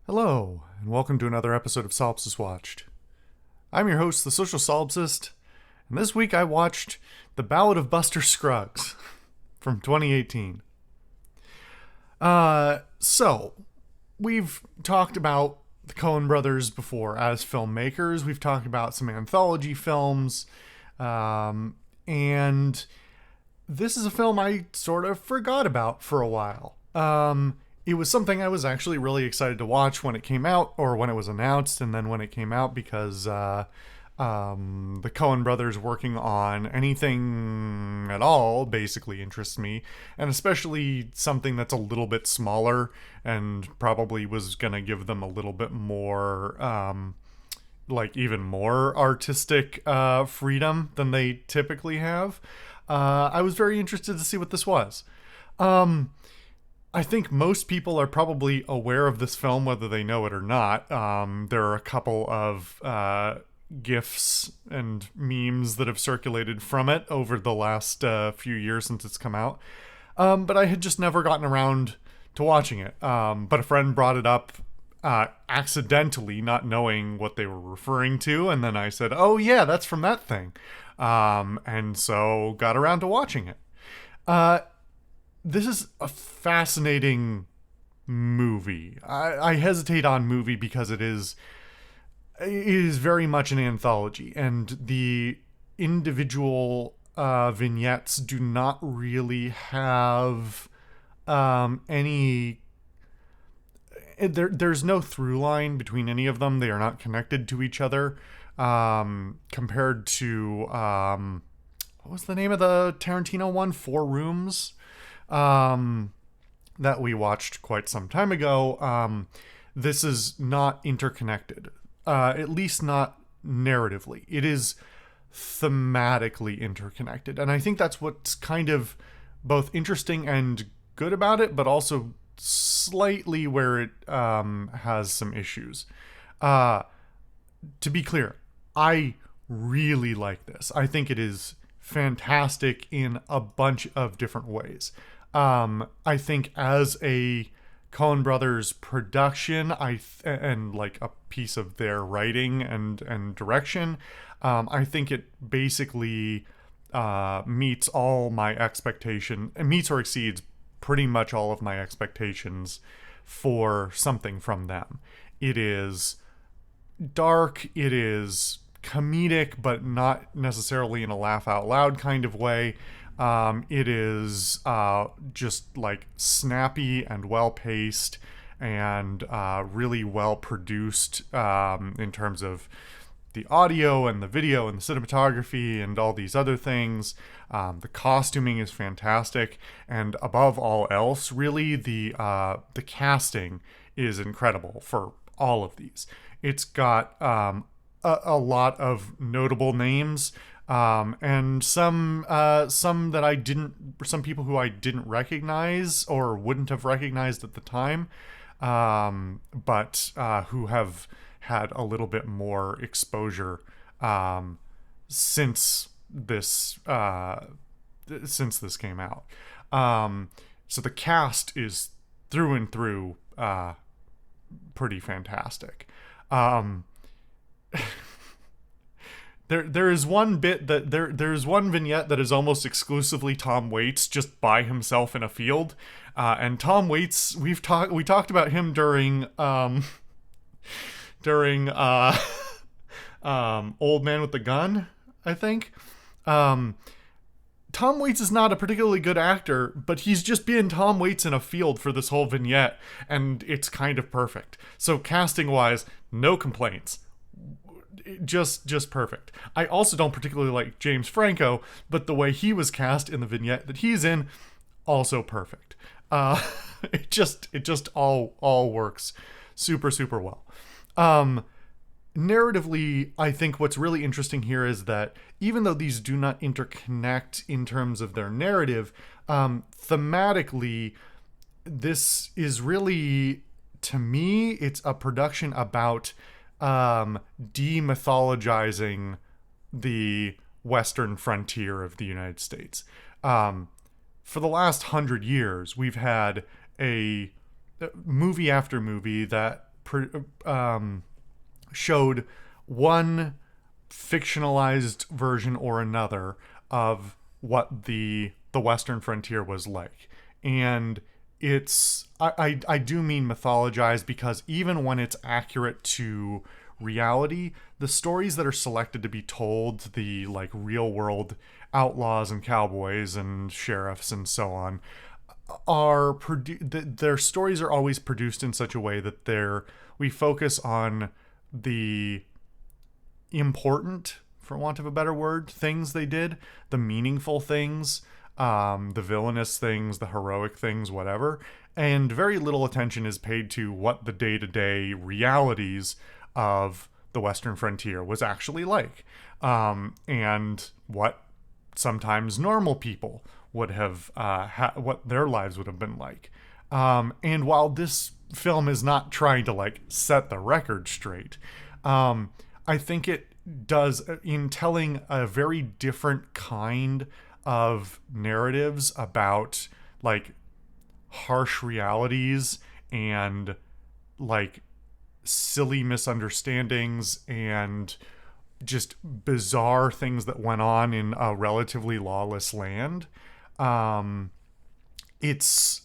Hello, and welcome to another episode of Solipsist Watched. I'm your host, the Social Solipsist, and this week I watched The Ballad of Buster Scruggs from 2018. So, we've talked about the Coen brothers before as filmmakers. We've talked about some anthology films, and this is a film I sort of forgot about for a while. It was something I was actually really excited to watch when it came out, or when it was announced, and then when it came out, because the Coen brothers working on anything at all basically interests me, and especially something that's a little bit smaller and probably was gonna give them a little bit more, even more artistic freedom than they typically have. I was very interested to see what this was. I think most people are probably aware of this film, whether they know it or not. There are a couple of GIFs and memes that have circulated from it over the last few years since it's come out. But I had just never gotten around to watching it. But a friend brought it up accidentally, not knowing what they were referring to. And then I said, oh yeah, that's from that thing. And so got around to watching it. This is a fascinating movie. I hesitate on movie because it is very much an anthology, and the individual vignettes do not really have any. There's no through line between any of them. They are not connected to each other. Compared to what was the name of the Tarantino one? Four Rooms. That we watched quite some time ago. This is not interconnected, at least not narratively. It is thematically interconnected, and I think that's what's kind of both interesting and good about it, but also slightly where it has some issues. To be clear, I really like this. I think it is fantastic in a bunch of different ways. I think as a Coen Brothers production, and like a piece of their writing and direction, I think it basically meets all my expectation. It meets or exceeds pretty much all of my expectations for something from them. It is dark. It is comedic, but not necessarily in a laugh out loud kind of way. It is just like snappy and well paced and really well produced in terms of the audio and the video and the cinematography and all these other things. The costuming is fantastic, and above all else, really the casting is incredible for all of these. It's got a lot of notable names. And some people who I didn't recognize or wouldn't have recognized at the time, but who have had a little bit more exposure since this came out. So the cast is through and through pretty fantastic. There is one bit that there's one vignette that is almost exclusively Tom Waits just by himself in a field, and Tom Waits, we talked about him during Old Man with the Gun, I think. Tom Waits is not a particularly good actor, but he's just being Tom Waits in a field for this whole vignette, and it's kind of perfect. So casting wise, no complaints. Just perfect. I also don't particularly like James Franco, but the way he was cast in the vignette that he's in, also perfect. It just all works super well. Narratively, I think what's really interesting here is that even though these do not interconnect in terms of their narrative, thematically, this is really, to me, it's a production about demythologizing the western frontier of the United States. For the last 100 years, we've had a movie after movie that showed one fictionalized version or another of what the Western frontier was like. And it's I do mean mythologized, because even when it's accurate to reality, the stories that are selected to be told, the like real world outlaws and cowboys and sheriffs and so on, their stories are always produced in such a way that we focus on the important, for want of a better word, things they did, the meaningful things, the villainous things, the heroic things, whatever. And very little attention is paid to what the day-to-day realities of the Western frontier was actually like, and what sometimes normal people would have, what their lives would have been like. And while this film is not trying to like set the record straight, I think it does in telling a very different kind of narratives about like harsh realities and like silly misunderstandings and just bizarre things that went on in a relatively lawless land. It's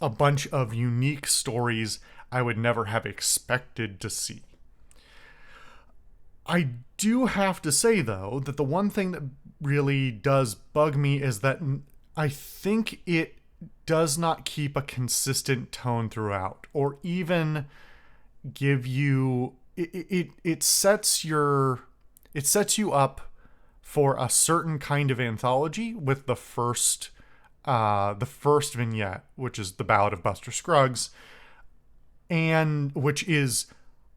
a bunch of unique stories I would never have expected to see. I do have to say, though, that the one thing that really does bug me is that I think it does not keep a consistent tone throughout, or even give you it sets you up for a certain kind of anthology with the first vignette, which is the Ballad of Buster Scruggs, and which is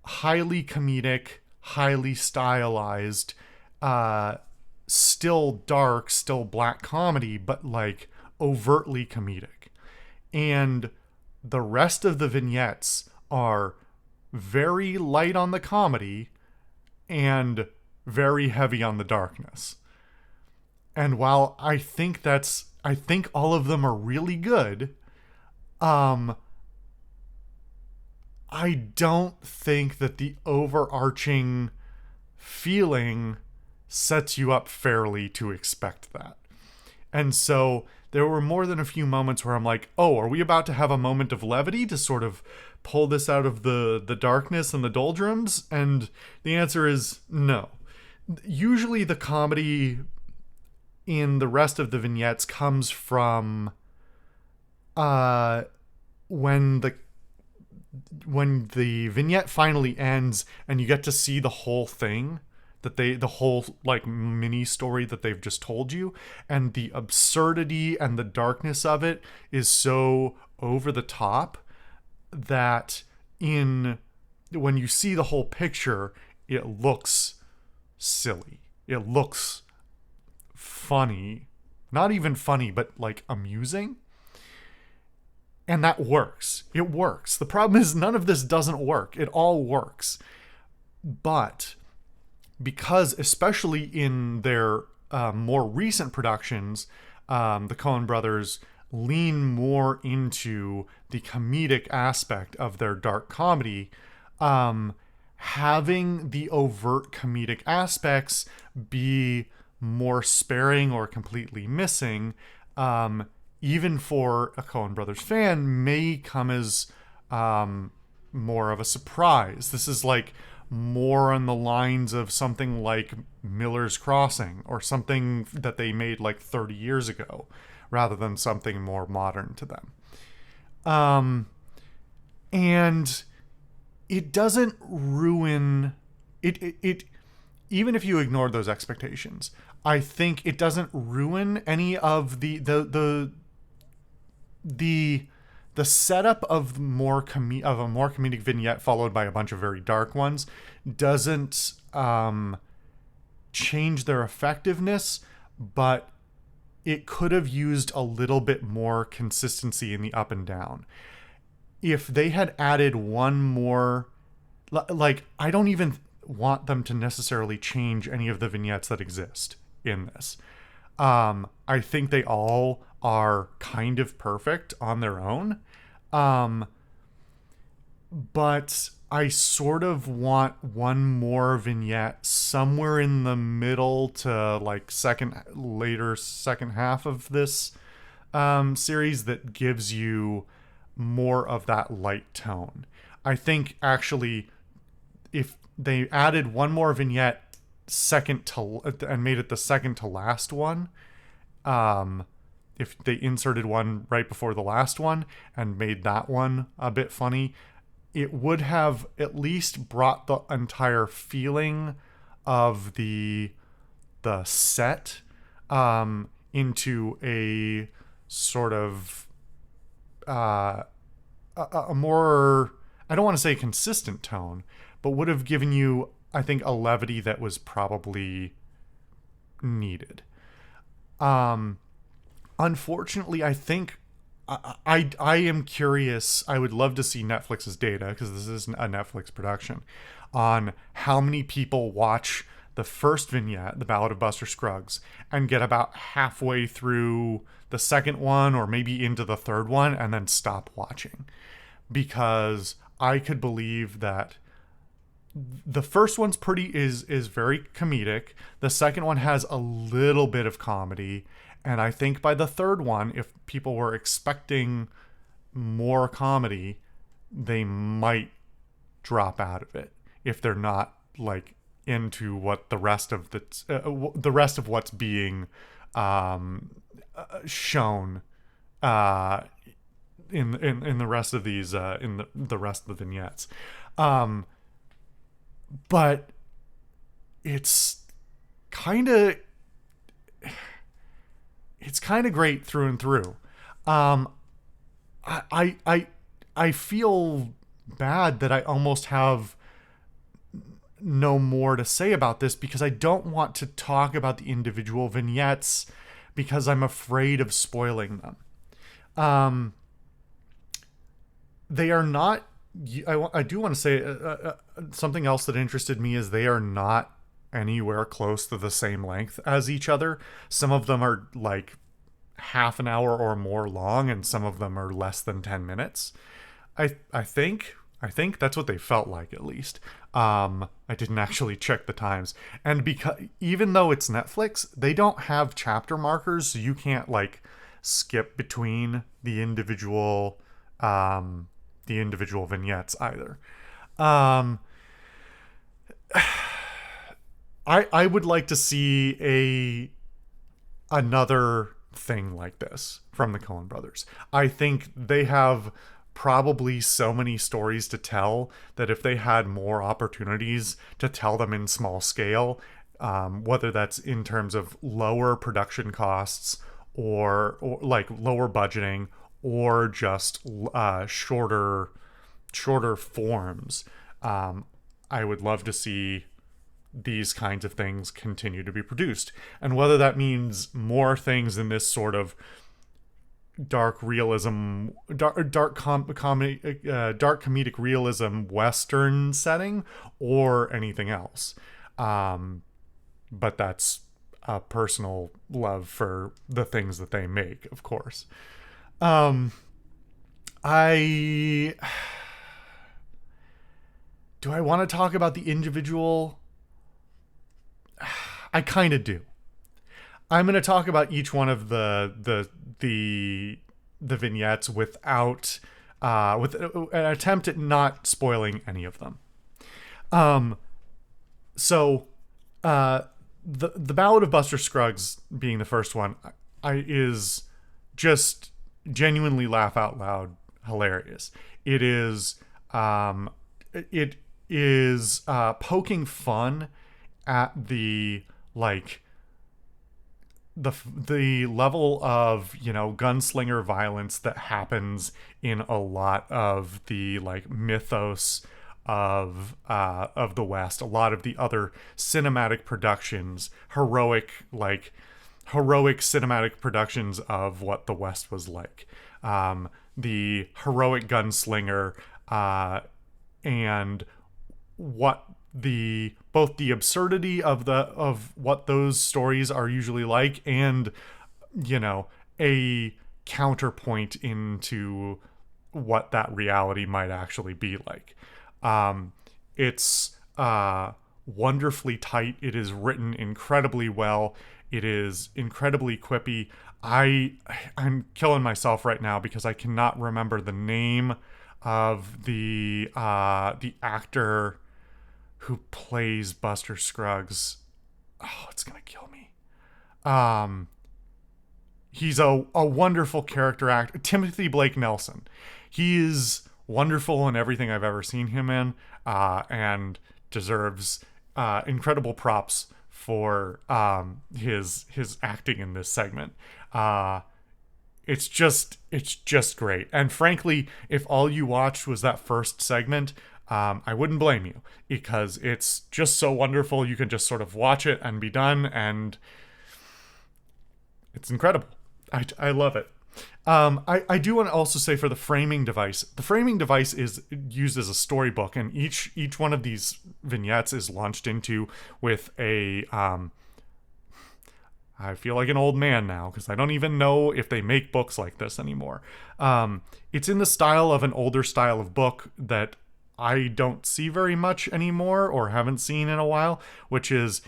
highly comedic, highly stylized, still dark, still black comedy, but like overtly comedic. And the rest of the vignettes are very light on the comedy and very heavy on the darkness. And while I think all of them are really good, I don't think that the overarching feeling sets you up fairly to expect that. And so there were more than a few moments where I'm like, oh, are we about to have a moment of levity to sort of pull this out of the darkness and the doldrums? And the answer is no. Usually the comedy in the rest of the vignettes comes from when the vignette finally ends and you get to see the whole thing, the whole like mini story that they've just told you, and the absurdity and the darkness of it is so over the top that when you see the whole picture, it looks silly. It looks funny. Not even funny, but like amusing. And that works. It works. The problem is none of this doesn't work. It all works. But because, especially in their more recent productions, the Coen brothers lean more into the comedic aspect of their dark comedy, having the overt comedic aspects be more sparing or completely missing, even for a Coen Brothers fan, may come as more of a surprise. This is like more on the lines of something like Miller's Crossing, or something that they made like 30 years ago, rather than something more modern to them. And it doesn't ruin it. Even if you ignore those expectations, I think it doesn't ruin any of the setup of a more comedic vignette followed by a bunch of very dark ones doesn't change their effectiveness, but it could have used a little bit more consistency in the up and down. If they had added one more, like, I don't even want them to necessarily change any of the vignettes that exist in this. I think they all are kind of perfect on their own. but I sort of want one more vignette somewhere in the middle to like second half of this series that gives you more of that light tone. I think actually, if they added one more vignette second to and made it the second to last one, um, if they inserted one right before the last one and made that one a bit funny, it would have at least brought the entire feeling of the set into a sort of a more, I don't want to say consistent tone, but would have given you, I think, a levity that was probably needed. Unfortunately, I think I am curious. I would love to see Netflix's data, because this is a Netflix production, on how many people watch the first vignette, The Ballad of Buster Scruggs, and get about halfway through the second one or maybe into the third one and then stop watching. Because I could believe that the first one's is very comedic. The second one has a little bit of comedy, and I think by the third one, if people were expecting more comedy, they might drop out of it if they're not like into what the rest of what's being shown in the rest of these in the rest of the vignettes. But it's kind of great through and through. I feel bad that I almost have no more to say about this, because I don't want to talk about the individual vignettes because I'm afraid of spoiling them. They are not. I do want to say something else that interested me is they are not anywhere close to the same length as each other. Some of them are like half an hour or more long, and some of them are less than 10 minutes. I think that's what they felt like, at least. I didn't actually check the times. And because even though it's Netflix, they don't have chapter markers, so you can't like skip between the individual vignettes either. I would like to see another thing like this from the Coen brothers. I think they have probably so many stories to tell that if they had more opportunities to tell them in small scale, whether that's in terms of lower production costs or like lower budgeting, or just shorter forms, I would love to see these kinds of things continue to be produced. And whether that means more things in this sort of dark realism, dark comedic realism Western setting, or anything else. But that's a personal love for the things that they make, of course. I do I want to talk about the individual? I kind of do. I'm going to talk about each one of the vignettes without with an attempt at not spoiling any of them. So the Ballad of Buster Scruggs being the first one, is just genuinely laugh out loud hilarious. It is poking fun at the like the level of, you know, gunslinger violence that happens in a lot of the like mythos of the West. A lot of the other cinematic productions, heroic cinematic productions of what the West was like. The heroic gunslinger, and what both the absurdity of what those stories are usually like, and, you know, a counterpoint into what that reality might actually be like. It's wonderfully tight. It is written incredibly well. It is incredibly quippy. I'm killing myself right now because I cannot remember the name of the actor who plays Buster Scruggs. Oh, it's gonna kill me. Um, he's a wonderful character actor. Timothy Blake Nelson. He is wonderful in everything I've ever seen him in, and deserves incredible props for his acting in this segment. It's just great. And frankly, if all you watched was that first segment, I wouldn't blame you, because it's just so wonderful. You can just sort of watch it and be done, and it's incredible. I love it. I do want to also say, for the framing device is used as a storybook, and each one of these vignettes is launched into with a I feel like an old man now because I don't even know if they make books like this anymore. It's in the style of an older style of book that I don't see very much anymore, or haven't seen in a while, which is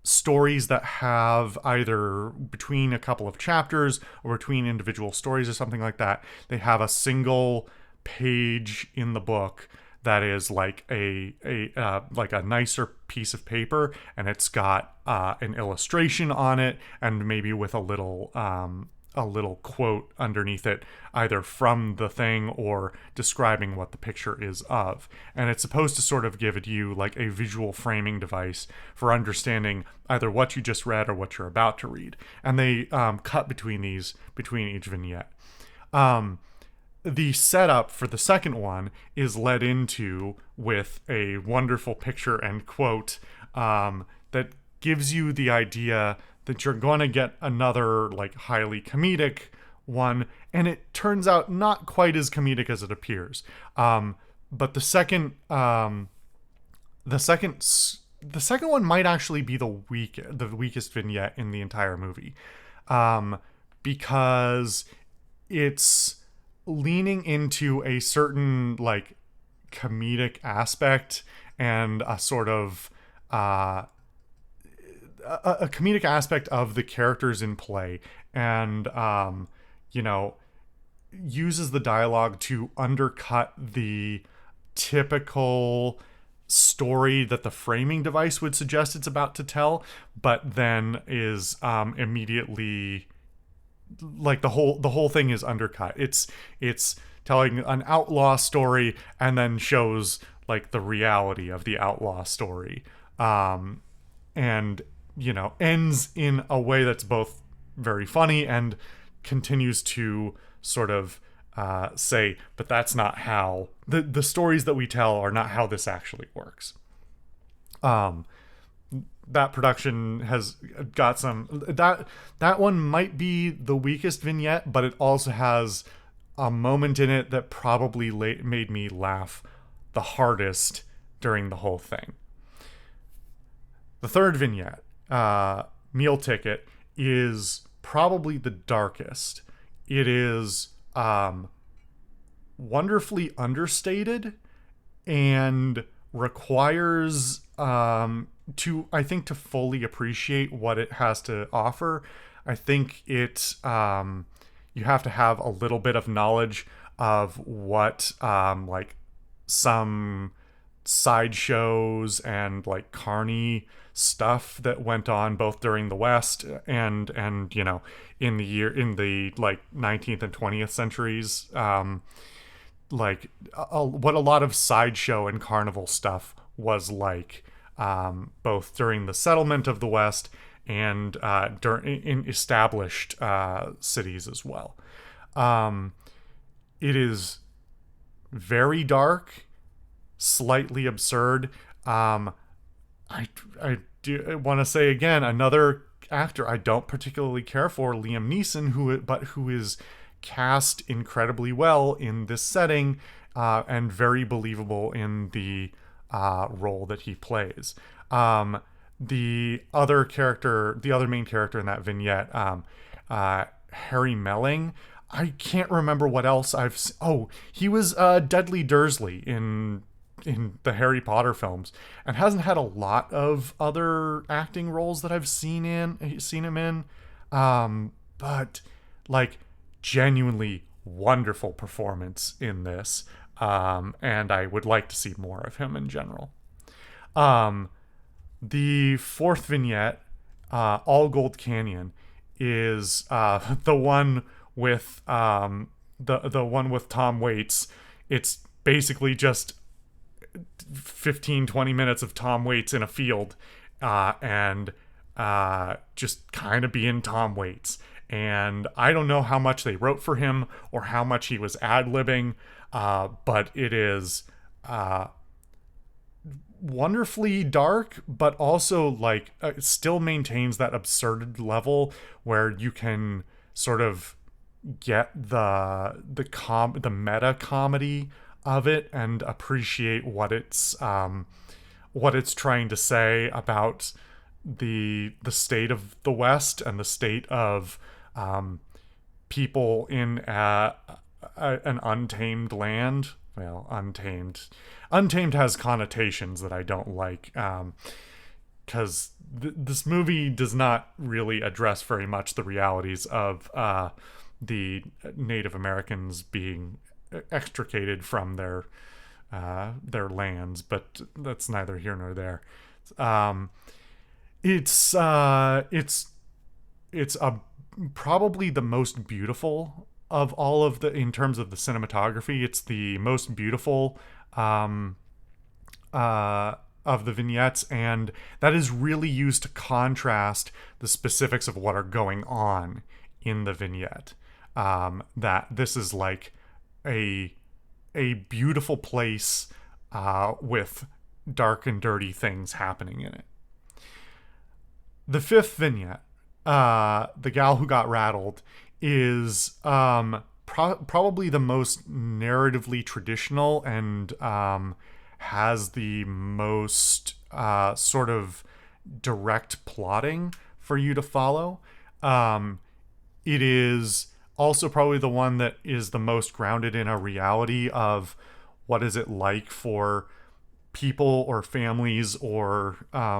stories that have, either between a couple of chapters or between individual stories or something like that, they have a single page in the book that is like a nicer piece of paper, and it's got an illustration on it, and maybe with a little quote underneath it, either from the thing or describing what the picture is of. And it's supposed to sort of give you like a visual framing device for understanding either what you just read or what you're about to read. And they cut between each vignette. The setup for the second one is led into with a wonderful picture and quote that gives you the idea that you're going to get another like highly comedic one, and it turns out not quite as comedic as it appears. But the second one might actually be the weakest vignette in the entire movie, because it's leaning into a certain like comedic aspect and a sort of a comedic aspect of the characters in play, and uses the dialogue to undercut the typical story that the framing device would suggest it's about to tell, but then is immediately, like, the whole thing is undercut. It's telling an outlaw story and then shows like the reality of the outlaw story, and ends in a way that's both very funny and continues to sort of say, but that's not how the stories that we tell are not how this actually works. That production has got some, that one might be the weakest vignette, but it also has a moment in it that probably made me laugh the hardest during the whole thing. The third vignette, Meal Ticket, is probably the darkest. It is wonderfully understated and requires to fully appreciate what it has to offer. I think you have to have a little bit of knowledge of what like some sideshows and like carny stuff that went on both during the West and in the like 19th and 20th centuries, like what a lot of sideshow and carnival stuff was like, both during the settlement of the West and in established cities as well. It is very dark, slightly absurd. I do want to say again, another actor I don't particularly care for, Liam Neeson, who is cast incredibly well in this setting, and very believable in the role that he plays. The other main character in that vignette, Harry Melling, I can't remember what else oh, he was Dudley Dursley in the Harry Potter films, and hasn't had a lot of other acting roles that I've seen him in. But like, genuinely wonderful performance in this. And I would like to see more of him in general. Um, the fourth vignette, All Gold Canyon, is the one with the one with Tom Waits. It's basically just 15-20 minutes of Tom Waits in a field, and just kind of being Tom Waits. And I don't know how much they wrote for him or how much he was ad-libbing, but it is wonderfully dark, but also like it still maintains that absurd level where you can sort of get the meta comedy of it and appreciate what it's trying to say about the state of the West and the state of people in an untamed land. Well, untamed has connotations that I don't like, because this movie does not really address very much the realities of the Native Americans being extricated from their lands, but that's neither here nor there. Um, it's probably the most beautiful of all of the, in terms of the cinematography. It's the most beautiful um, of the vignettes, and that is really used to contrast the specifics of what are going on in the vignette. That this is like a beautiful place with dark and dirty things happening in it. The fifth vignette, The Gal Who Got Rattled, is probably the most narratively traditional and has the most sort of direct plotting for you to follow. It is also probably the one that is the most grounded in a reality of what is it like for people or families or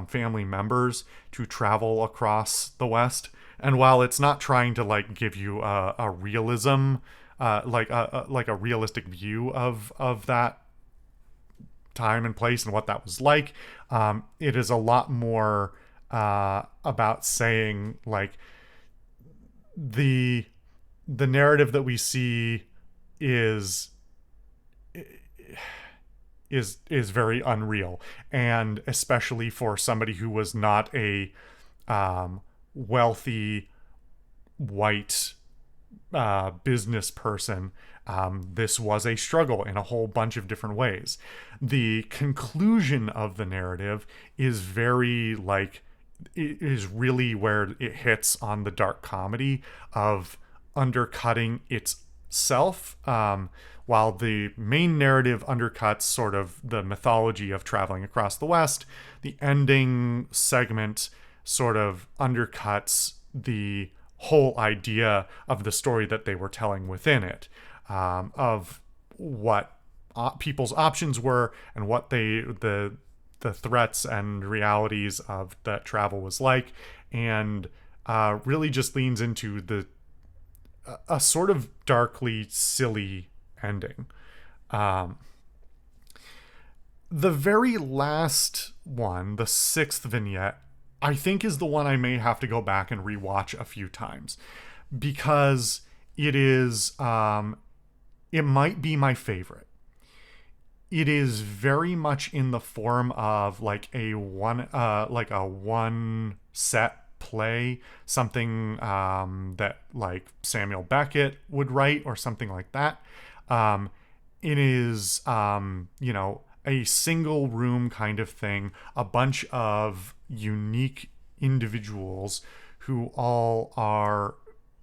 family members to travel across the West. And while it's not trying to like give you a realism, like a realistic view of that time and place and what that was like, it is a lot more about saying like the narrative that we see is very unreal, and especially for somebody who was not a wealthy white business person. This was a struggle in a whole bunch of different ways. The conclusion of the narrative is very like, it is really where it hits on the dark comedy of undercutting itself, while the main narrative undercuts sort of the mythology of traveling across the West. The ending segment sort of undercuts the whole idea of the story that they were telling within it, of what people's options were and what the threats and realities of that travel was like, and really just leans into a sort of darkly silly ending. The very last one, the sixth vignette, I think is the one I may have to go back and rewatch a few times, because it is it might be my favorite. It is very much in the form of like a one set play, something that like Samuel Beckett would write or something like that. It is a single room kind of thing, a bunch of unique individuals who all are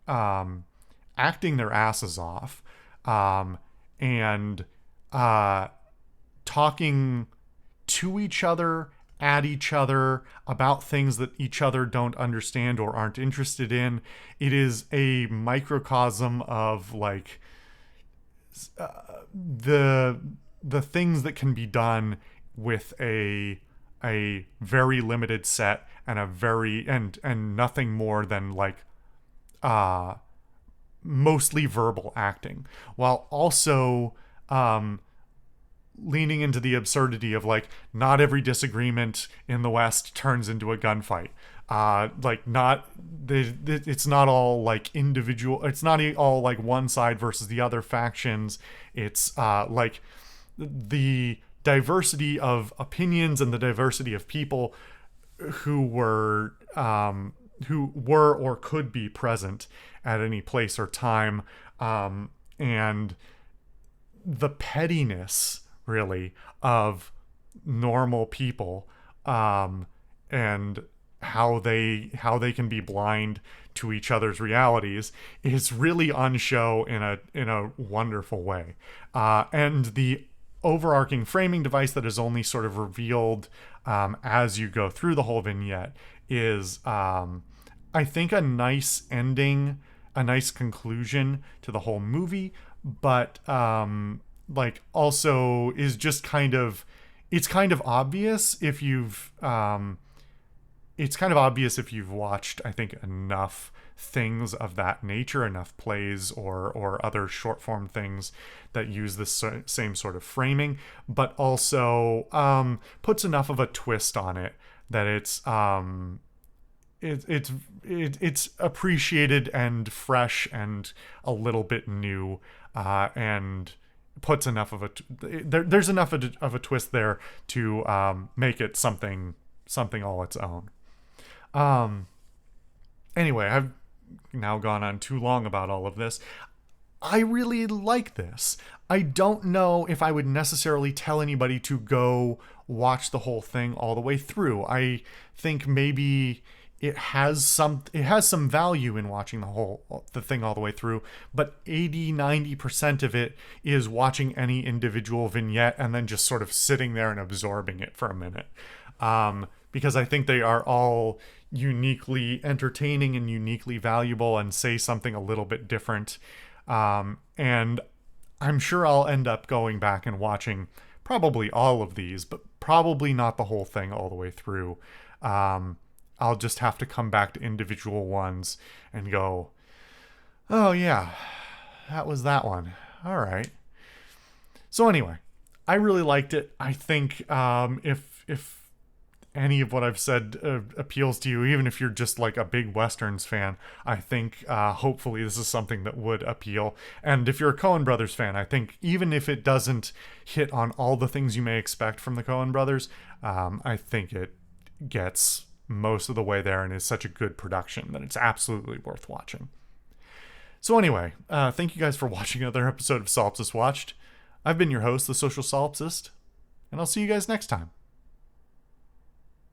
acting their asses off, and talking to each other at each other about things that each other don't understand or aren't interested in. It is a microcosm of like the things that can be done with a very limited set and a very and nothing more than like mostly verbal acting, while also leaning into the absurdity of like not every disagreement in the West turns into a gunfight. Like not it's not all like individual. It's not all like one side versus the other factions. It's like the diversity of opinions and the diversity of people who were or could be present at any place or time, and the pettiness really of normal people, and how they can be blind to each other's realities is really on show in a wonderful way, and the overarching framing device that is only sort of revealed as you go through the whole vignette is, I think, a nice ending, a nice conclusion to the whole movie, but like also is just kind of, it's kind of obvious if you've watched, I think, enough things of that nature, enough plays or other short form things that use this same sort of framing, but also puts enough of a twist on it that it's appreciated and fresh and a little bit new, and puts enough of there's enough of a twist there to make it something all its own. Anyway, I've now gone on too long about all of this. I really like this. I don't know if I would necessarily tell anybody to go watch the whole thing all the way through. I think maybe it has some value in watching the thing all the way through, but 80-90% of it is watching any individual vignette and then just sort of sitting there and absorbing it for a minute. Because I think they are all uniquely entertaining and uniquely valuable and say something a little bit different. And I'm sure I'll end up going back and watching probably all of these, but probably not the whole thing all the way through. I'll just have to come back to individual ones and go, oh yeah, that was that one. All right. So anyway, I really liked it. I think if any of what I've said appeals to you, even if you're just like a big Westerns fan, I think hopefully this is something that would appeal. And if you're a Coen Brothers fan, I think even if it doesn't hit on all the things you may expect from the Coen Brothers, I think it gets most of the way there and is such a good production that it's absolutely worth watching. So anyway, thank you guys for watching another episode of Solipsist Watched. I've been your host, the Social Solipsist, and I'll see you guys next time.